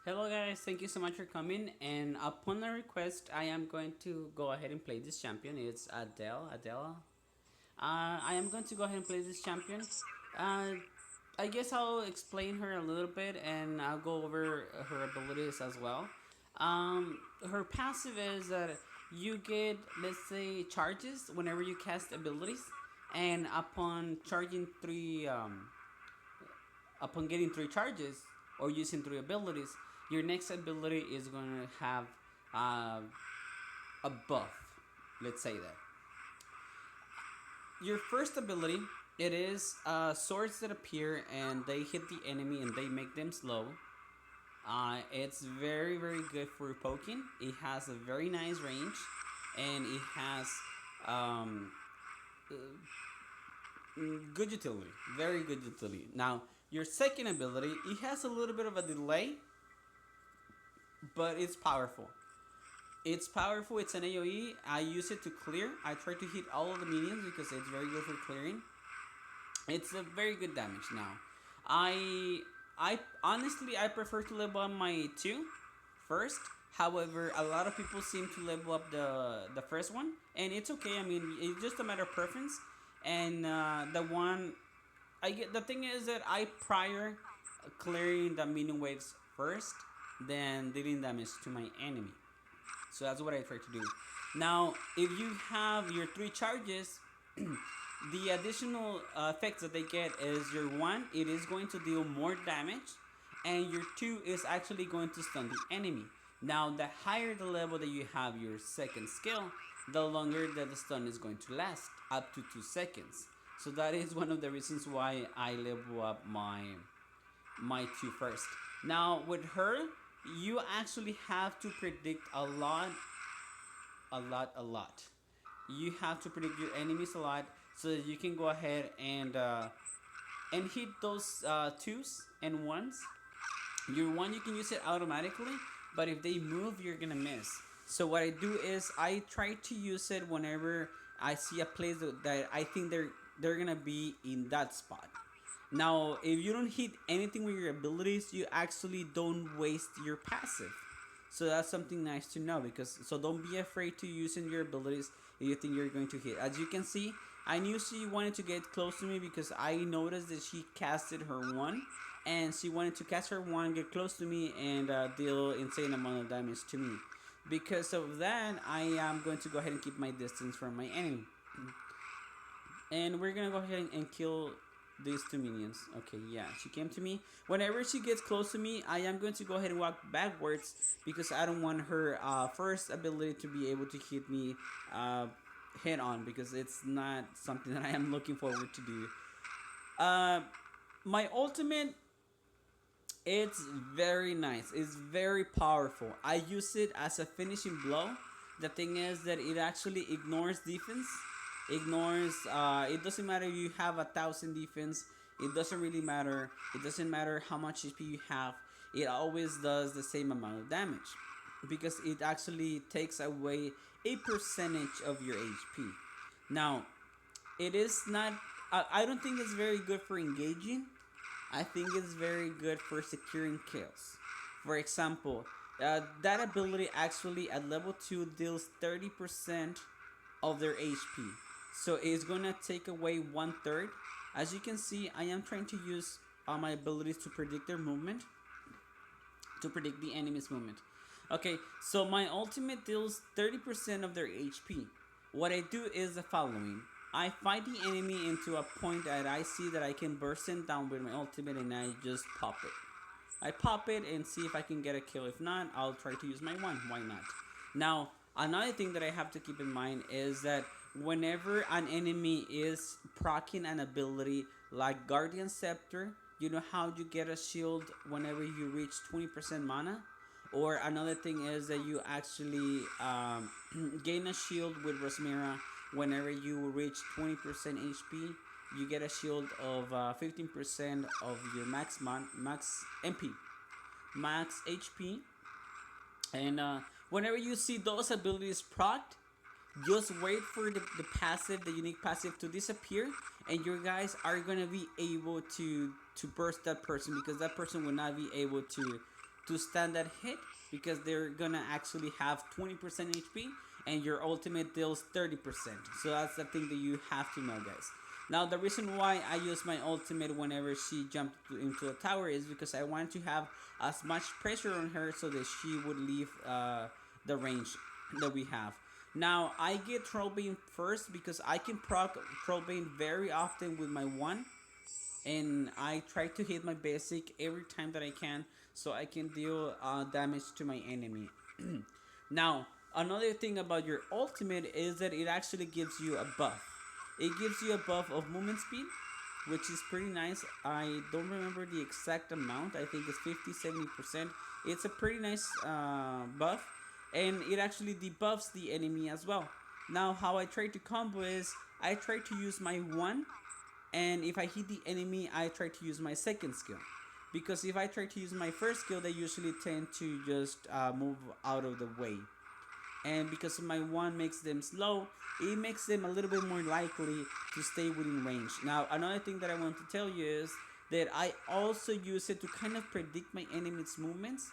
Hello guys, thank you so much for coming. And upon a request, I am going to go ahead and play this champion. It's Adela. I am going to go ahead and play this champion. Uh, I guess I'll explain her a little bit, and I'll go over her abilities as well. Her passive is that you get, let's say, charges whenever you cast abilities, and upon getting three charges or using three abilities, your next ability is going to have uh, a buff. Let's say that your first ability, it is swords that appear and they hit the enemy and they make them slow. It's very good for poking. It has a very nice range, and it has um, uh, good utility, very good utility. Now, your second ability, it has a little bit of a delay, but it's powerful. It's powerful. It's an AoE. I use it to clear. I try to hit all of the minions because it's very good for clearing. It's a very good damage. Now, I honestly I prefer to level up my two first. However, a lot of people seem to level up the first one, and it's okay. I mean, it's just a matter of preference. And the one I get the thing is that I prior clearing the minion waves first, then dealing damage to my enemy. So that's what I try to do. Now, if you have your three charges, the additional effects that they get is your one, it is going to deal more damage, and your two is actually going to stun the enemy. Now, the higher the level that you have your second skill, the longer that the stun is going to last, up to 2 seconds. So that is one of the reasons why I level up my two first. Now with her, you actually have to predict a lot. You have to predict your enemies a lot so that you can go ahead and hit those twos and ones. Your one you can use it automatically, but if they move, you're gonna miss. So what I do is I try to use it whenever I see a place that I think they're gonna be in that spot. Now, if you don't hit anything with your abilities, you actually don't waste your passive. So that's something nice to know, because so don't be afraid to using your abilities if you think you're going to hit. As you can see, I knew she wanted to get close to me because I noticed that she casted her one, and she wanted to cast her one, get close to me, and deal insane amount of damage to me. Because of that, I am going to go ahead and keep my distance from my enemy. And we're gonna go ahead and kill these two minions. Okay, yeah, she came to me. Whenever she gets close to me, I am going to go ahead and walk backwards because I don't want her first ability to be able to hit me head on, because it's not something that I am looking forward to do. Uh, my ultimate, it's very nice. It's very powerful. I use it as a finishing blow. The thing is that it actually ignores defense. Ignores. It doesn't matter if you have 1,000 defense. It doesn't really matter. It doesn't matter how much HP you have. It always does the same amount of damage, because it actually takes away a percentage of your HP. Now, it is not. I don't think it's very good for engaging. I think it's very good for securing kills. For example, that ability actually at level 2 deals 30% of their HP. So it's gonna take away 1/3. As you can see, I am trying to use my abilities to predict their movement, to predict the enemy's movement. Okay, so my ultimate deals 30% of their HP. What I do is the following. I fight the enemy into a point that I see that I can burst him down with my ultimate, and I just pop it. I pop it and see if I can get a kill. If not, I'll try to use my one. Why not? Now, another thing that I have to keep in mind is that whenever an enemy is proccing an ability like Guardian Scepter, you know how you get a shield whenever you reach 20% mana? Or another thing is that you actually gain a shield with Rosmira whenever you reach 20% HP. You get a shield of 15% of your max MP, max HP. And whenever you see those abilities procced, just wait for the passive, the unique passive to disappear, and your guys are gonna be able to burst that person, because that person will not be able to stand that hit because they're gonna actually have 20% HP and your ultimate deals 30%. So that's the thing that you have to know, guys. Now, the reason why I use my ultimate whenever she jumped into the tower is because I want to have as much pressure on her so that she would leave the range that we have. Now, I get Trollbane first because I can proc Trollbane very often with my 1, and I try to hit my basic every time that I can so I can deal damage to my enemy. Now, another thing about your ultimate is that it actually gives you a buff. It gives you a buff of movement speed, which is pretty nice. I don't remember the exact amount. I think it's 50-70%. It's a pretty nice buff, and it actually debuffs the enemy as well. Now, how I try to combo is I try to use my 1, and if I hit the enemy, I try to use my second skill. Because if I try to use my first skill, they usually tend to just move out of the way. And because my 1 makes them slow, it makes them a little bit more likely to stay within range. Now, another thing that I want to tell you is that I also use it to kind of predict my enemy's movements.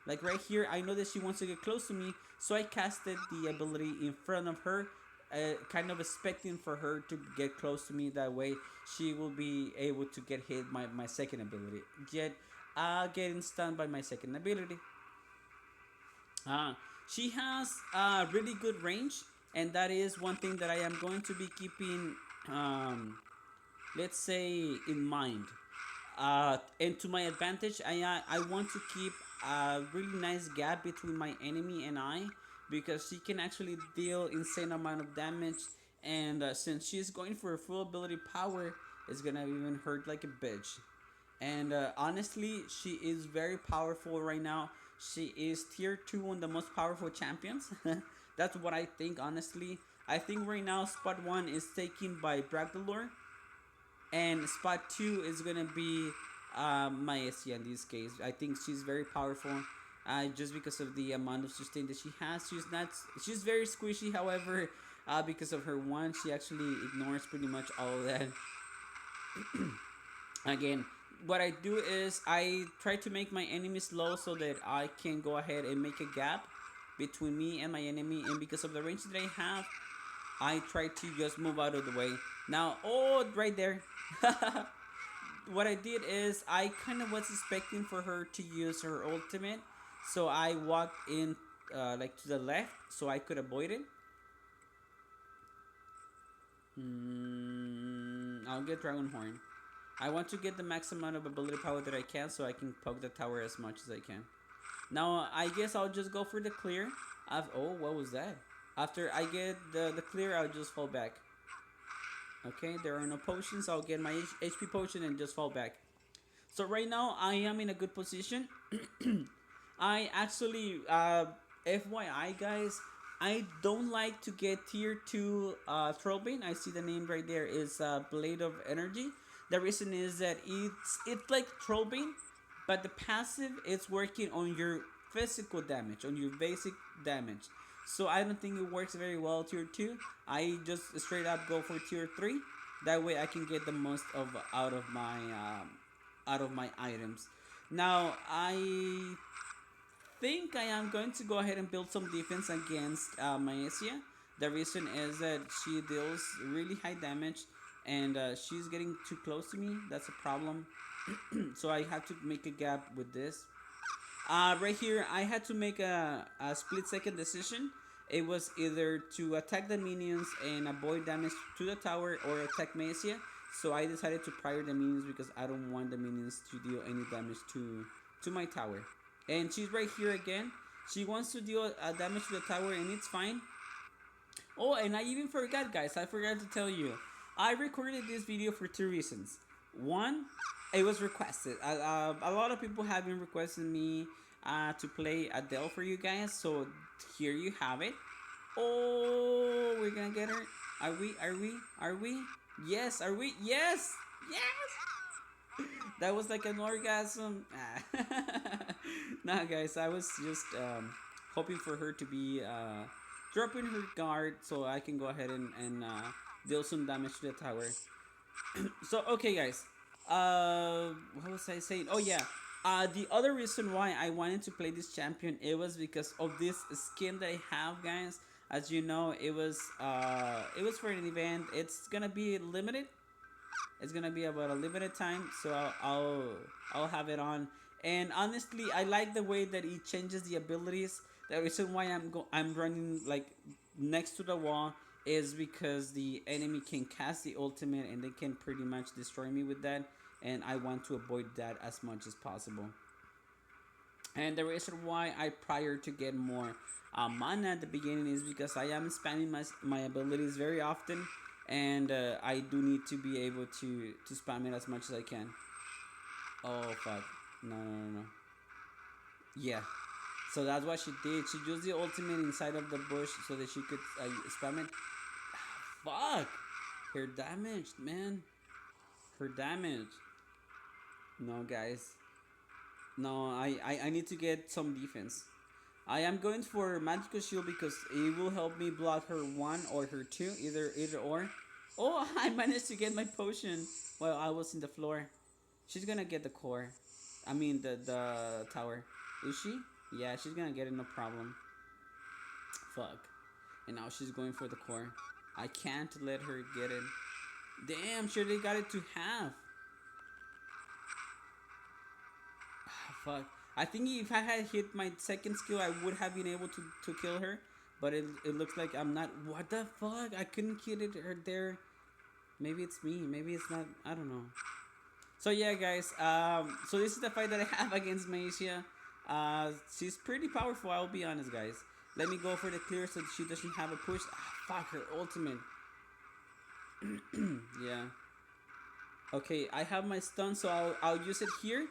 Like right here, I know that she wants to get close to me, so I casted the ability in front of her, kind of expecting for her to get close to me. That way, she will be able to get hit by my second ability. Yet, getting stunned by my second ability. She has a really good range, and that is one thing that I am going to be keeping, let's say, in mind. And to my advantage, I want to keep a really nice gap between my enemy and I, because she can actually deal insane amount of damage, and since she's going for a full ability power, it's gonna even hurt like a bitch. And honestly, she is very powerful right now. She is tier 2 on the most powerful champions. That's what I think, honestly. I think right now spot 1 is taken by Bragdalore, and spot 2 is gonna be Maescia in this case. I think she's very powerful, just because of the amount of sustain that she has. She's very squishy, however, because of her 1, she actually ignores pretty much all of that. Again, what I do is I try to make my enemies low so that I can go ahead and make a gap between me and my enemy, and because of the range that I have, I try to just move out of the way. Now, oh, right there. What I did is I kind of was expecting for her to use her ultimate, so I walked in like to the left so I could avoid it. I'll get Dragon Horn. I want to get the max amount of ability power that I can so I can poke the tower as much as I can. Now, I guess I'll just go for the clear. Oh, what was that? After I get the clear, I'll just fall back. Okay, there are no potions. I'll get my HP potion and just fall back. So right now, I am in a good position. I actually, FYI guys, I don't like to get tier 2 Trollbane. I see the name right there is Blade of Energy. The reason is that it's like Trollbane, but the passive is working on your physical damage, on your basic damage. So I don't think it works very well tier 2. I just straight up go for tier 3. That way I can get the most of out of my items. Now I think I am going to go ahead and build some defense against Maescia. The reason is that she deals really high damage, and she's getting too close to me. That's a problem. So I have to make a gap with this. Right here, I had to make a split-second decision. It was either to attack the minions and avoid damage to the tower, or attack Maescia. So I decided to prior the minions because I don't want the minions to deal any damage to my tower. And she's right here again. She wants to deal damage to the tower, and it's fine. Oh, and I even forgot, guys. I forgot to tell you. I recorded this video for 2 reasons. One, it was requested. A lot of people have been requesting me to play Adele for you guys. So here you have it. Oh, we're gonna get her. Are we? Yes, are we? Yes! Yes! That was like an orgasm. Nah, guys, I was just hoping for her to be dropping her guard so I can go ahead and deal some damage to the tower. So, okay, guys. What was I saying? Oh, yeah. The other reason why I wanted to play this champion, it was because of this skin that I have, guys. As you know, it was for an event. It's gonna be limited. It's gonna be about a limited time, so I'll have it on. And honestly, I like the way that it changes the abilities. The reason why I'm running like next to the wall is because the enemy can cast the ultimate and they can pretty much destroy me with that, and I want to avoid that as much as possible. And the reason why I prior to get more mana at the beginning is because I am spamming my abilities very often, and I do need to be able to spam it as much as I can. Oh fuck! No, no, no, no. Yeah. So that's what she did. She used the ultimate inside of the bush so that she could spam it. Fuck! Her damaged, man. Her damage. No, guys. No, I need to get some defense. I am going for magical shield because it will help me block her one or her two, either or. Oh, I managed to get my potion while I was in the floor. She's gonna get the core. I mean the tower. Is she? Yeah, she's gonna get it, no problem. Fuck. And now she's going for the core. I can't let her get it. Damn, sure they got it to half. Fuck. I think if I had hit my second skill, I would have been able to kill her. But it looks like I'm not. What the fuck? I couldn't hit it her there. Maybe it's me. Maybe it's not. I don't know. So yeah, guys. So this is the fight that I have against Maescia. She's pretty powerful. I'll be honest, guys. Let me go for the clear so she doesn't have a push. Fuck her ultimate. Yeah. Okay, I have my stun, so I'll use it here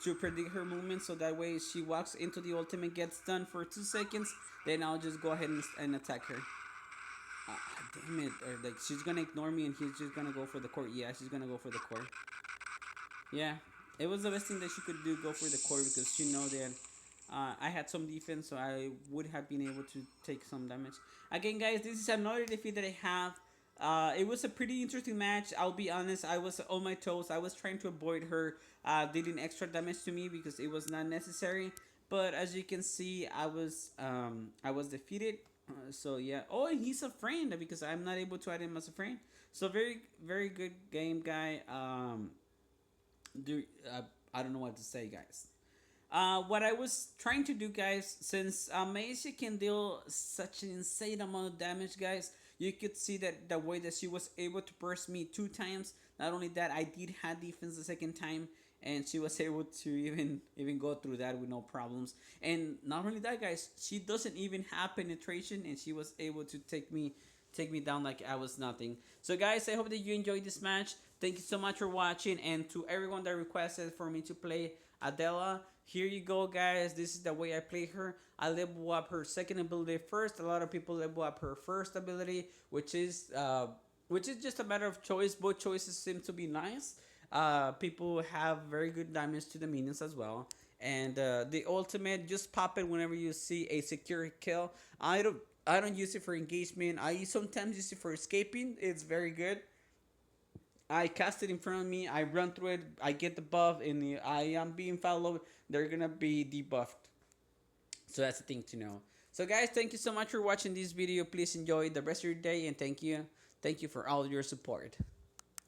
to predict her movement, so that way she walks into the ultimate, gets stunned for 2 seconds, then I'll just go ahead and attack her. Damn it. Or like she's gonna ignore me and he's just gonna go for the core. Yeah, she's gonna go for the core. Yeah. It was the best thing that she could do, go for the core, because she know that I had some defense, so I would have been able to take some damage. Again, guys, this is another defeat that I have. It was a pretty interesting match. I'll be honest, I was on my toes. I was trying to avoid her dealing extra damage to me because it was not necessary. But as you can see, I was defeated. So yeah. Oh, and he's a friend because I'm not able to add him as a friend. So very very good game, guy. Do I don't know what to say, guys. What I was trying to do, guys, since Maescia can deal such an insane amount of damage, guys, you could see that the way that she was able to burst me 2 times. Not only that, I did have defense the second time, and she was able to even go through that with no problems. And not only that, guys, she doesn't even have penetration, and she was able to take me down like I was nothing. So guys, I hope that you enjoyed this match. Thank you so much for watching, and to everyone that requested for me to play Adela, here you go, guys. This is the way I play her. I level up her second ability first. A lot of people level up her first ability, which is just a matter of choice. Both choices seem to be nice. People have very good damage to the minions as well. And the ultimate, just pop it whenever you see a secure kill. I don't use it for engagement. I sometimes use it for escaping. It's very good. I cast it in front of me. I run through it. I get the buff, and I am being followed. They're gonna be debuffed. So that's the thing to know. So guys, thank you so much for watching this video. Please enjoy the rest of your day, and thank you for all your support.